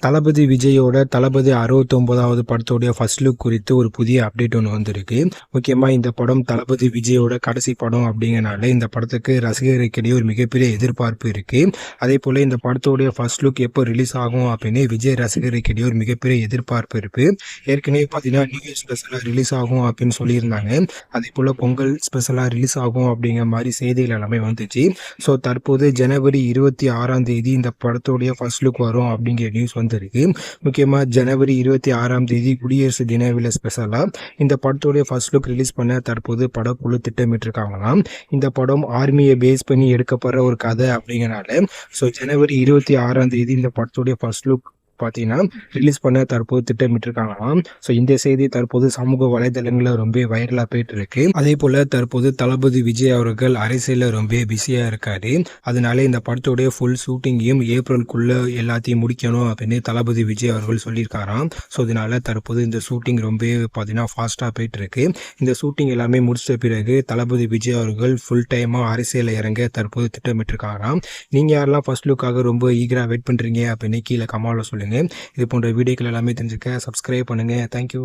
தளபதி விஜயோட தளபதி 69வது படத்தோடைய first look குறித்து ஒரு புதிய அப்டேட் ஒன்று வந்திருக்கு. முக்கியமாக இந்த படம் தளபதி விஜயோட கடைசி படம் அப்படிங்கிறனால இந்த படத்துக்கு ரசிகர்களுக்கிடையே ஒரு மிகப்பெரிய எதிர்பார்ப்பு இருக்கு. அதே போல் இந்த படத்தோடைய ஃபர்ஸ்ட் லுக் எப்போ ரிலீஸ் ஆகும் அப்படின்னு விஜய் ரசிகர்களுக்கிடையே ஒரு மிகப்பெரிய எதிர்பார்ப்பு இருக்கு. ஏற்கனவே பார்த்தீங்கன்னா நியூ இயர் ஸ்பெஷலாக ரிலீஸ் ஆகும் அப்படின்னு சொல்லியிருந்தாங்க. அதே போல் பொங்கல் ஸ்பெஷலாக ரிலீஸ் ஆகும் அப்படிங்கிற மாதிரி செய்திகள் எல்லாமே வந்துச்சு. ஸோ தற்போது ஜனவரி 26ஆம் தேதி இந்த படத்தோடைய ஃபர்ஸ்ட் லுக் வரும் அப்படிங்கிற நியூஸ் இருக்கு. முக்கியமாக ஜனவரி 26ஆம் தேதி குடியரசு தின விழா ஸ்பெஷலாக இந்த படத்தோடைய ஃபர்ஸ்ட் லுக் ரிலீஸ் பண்ண தற்போது படக்குழு திட்டமிட்டிருக்காங்களாம். இந்த படம் ஆர்மியை பேஸ் பண்ணி எடுக்கப்படுற ஒரு கதை அப்படிங்கிறனால ஸோ ஜனவரி 26ஆம் தேதி இந்த படத்தோடைய ஃபர்ஸ்ட் லுக் பார்த்தீங்கன்னா ரிலீஸ் பண்ண தற்போது திட்டமிட்டிருக்காங்களாம். ஸோ இந்த செய்தி தற்போது சமூக வலைதளங்களில் ரொம்ப வைரலாக போயிட்டு இருக்கு. அதே போல் தற்போது தளபதி விஜய் அவர்கள் அரசியலில் ரொம்ப பிஸியாக இருக்காரு. அதனால இந்த படத்தோடைய ஃபுல் ஷூட்டிங்கையும் ஏப்ரலுக்குள்ள எல்லாத்தையும் முடிக்கணும் அப்படின்னு தளபதி விஜய் அவர்கள் சொல்லியிருக்காராம். ஸோ இதனால தற்போது இந்த ஷூட்டிங் ரொம்ப பார்த்தீங்கன்னா ஃபாஸ்ட்டாக போயிட்டு இருக்கு. இந்த ஷூட்டிங் எல்லாமே முடிச்ச பிறகு தளபதி விஜய் அவர்கள் ஃபுல் டைமாக அரசியலில் இறங்க தற்போது திட்டமிட்டிருக்காராம். நீங்கள் யாரெல்லாம் ஃபர்ஸ்ட் லுக்காக ரொம்ப ஈகராக வெயிட் பண்ணுறீங்க அப்படின்னு கீழே கமெண்ட்ல சொல்லுங்கள். இது போன்ற வீடியோக்கள் எல்லாமே தெரிஞ்சுக்க சப்ஸ்கிரைப் பண்ணுங்கள். தேங்க்யூ.